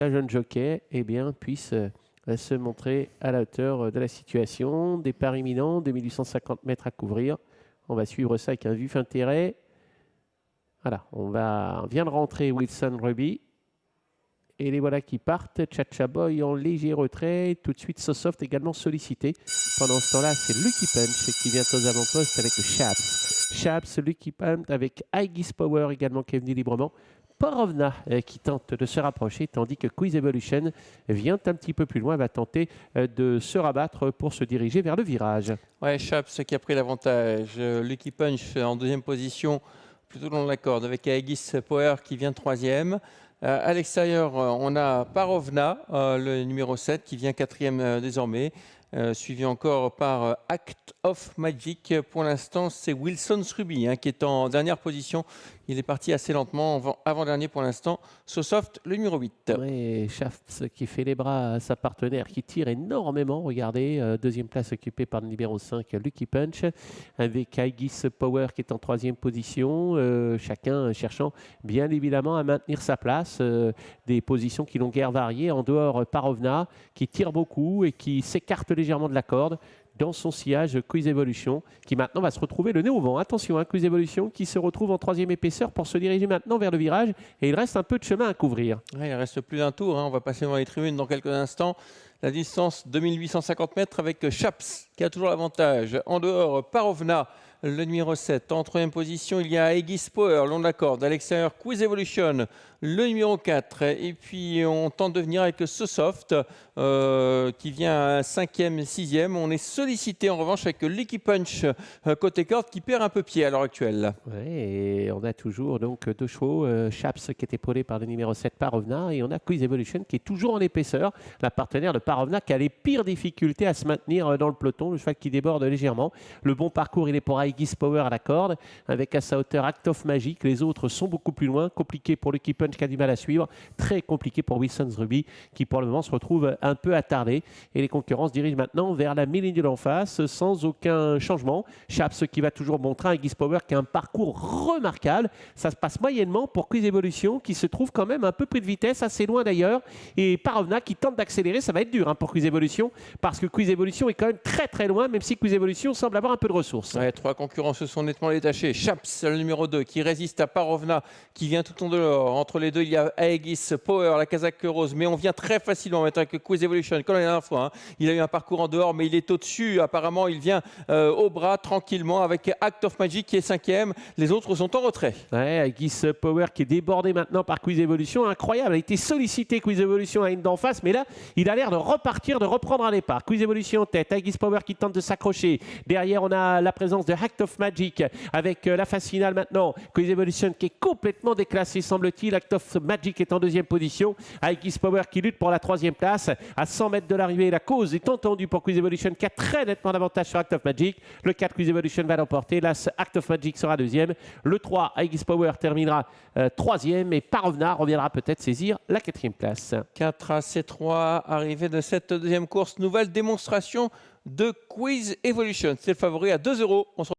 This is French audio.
un jeune jockey puisse se montrer à la hauteur de la situation. Départ imminent, 2850 mètres à couvrir. On va suivre ça avec un vif intérêt. Voilà, on vient de rentrer Wilson Ruby. Et les voilà qui partent. Chacha Boy en léger retrait. Tout de suite, Sosoft également sollicité. Pendant ce temps-là, c'est Lucky Punch qui vient aux avant-postes avec Shaps. Shaps, Lucky Punch avec Aegis Power également qui est venu librement. Porovna qui tente de se rapprocher, tandis que Quiz Evolution vient un petit peu plus loin, va tenter de se rabattre pour se diriger vers le virage. Ouais, Shaps qui a pris l'avantage. Lucky Punch en deuxième position, plutôt long de la corde, avec Aegis Power qui vient troisième. À l'extérieur, on a Porovna, le numéro 7, qui vient quatrième désormais. Suivi encore par Act of Magic. Pour l'instant, c'est Wilson's Ruby qui est en dernière position. Il est parti assez lentement, avant-dernier pour l'instant. Sosoft, le numéro 8. Oui, Shafts qui fait les bras à sa partenaire, qui tire énormément. Regardez, deuxième place occupée par le numéro 5, Lucky Punch, avec Aegis Power qui est en troisième position. Chacun cherchant bien évidemment à maintenir sa place. Des positions qui l'ont guère variées. En dehors, Porovna qui tire beaucoup et qui s'écarte légèrement de la corde dans son sillage Quiz Evolution, qui maintenant va se retrouver le nez au vent. Attention, Quiz Evolution qui se retrouve en troisième épaisseur pour se diriger maintenant vers le virage. Et il reste un peu de chemin à couvrir. Ouais, il reste plus d'un tour. On va passer dans les tribunes dans quelques instants. La distance 2850 mètres avec Shaps qui a toujours l'avantage. En dehors, Porovna, le numéro 7. En troisième position, il y a Aegis Power, long de la corde. À l'extérieur, Quiz Evolution, le numéro 4. Et puis, on tente de venir avec Sosoft qui vient cinquième, sixième. On est sollicité en revanche avec Lucky Punch côté corde qui perd un peu pied à l'heure actuelle. Ouais, et on a toujours donc deux chevaux, Shaps qui est épaulé par le numéro 7 Porovna, et on a Quiz Evolution qui est toujours en épaisseur, la partenaire de Porovna qui a les pires difficultés à se maintenir dans le peloton, le cheval qui déborde légèrement. Le bon parcours, il est pour Aegis Power à la corde, avec à sa hauteur Act of Magic. Les autres sont beaucoup plus loin, compliqué pour Lucky Punch qui a du mal à suivre, très compliqué pour Wilson's Ruby qui pour le moment se retrouve un peu attardé. Et les concurrents se dirigent maintenant vers la mille ligne d'en face sans aucun changement. Shaps qui va toujours montrer Aegis Power qui a un parcours remarquable. Ça se passe moyennement pour Quiz Evolution qui se trouve quand même un peu pris de vitesse, assez loin d'ailleurs. Et Porovna qui tente d'accélérer, ça va être dur pour Quiz Evolution parce que Quiz Evolution est quand même très très loin, même si Quiz Evolution semble avoir un peu de ressources. Ouais, trois concurrents se sont nettement détachés. Shaps, le numéro 2, qui résiste à Porovna, qui vient tout en dehors. Entre les deux, il y a Aegis Power, la casaque rose. Mais on vient très facilement avec Quiz Evolution, comme la dernière fois. Il a eu un parcours en dehors, mais il est au-dessus. Apparemment, il vient au bras tranquillement avec Act of Magic qui est cinquième. Les autres sont en retrait. Ouais, Aegis Power qui est débordé maintenant par Quiz Evolution. Incroyable, il a été sollicité Quiz Evolution à une d'en face, mais là, il a l'air de repartir, de reprendre un départ. Quiz Evolution en tête, Aegis Power qui tente de s'accrocher. Derrière, on a la présence de Act of Magic avec la phase finale maintenant. Quiz Evolution qui est complètement déclassé, semble-t-il. Act of Magic est en deuxième position. Aegis Power qui lutte pour la troisième place. À 100 mètres de l'arrivée, la cause est entendue pour Quiz Evolution qui a très nettement d'avantage sur Act of Magic. Le 4, Quiz Evolution va l'emporter. Là, Act of Magic sera deuxième. Le 3, Aegis Power terminera troisième. Et Porovna reviendra peut-être saisir la quatrième place. 4 à C3, arrivée de cette deuxième course. Nouvelle démonstration de Quiz Evolution. C'est le favori à 2 €.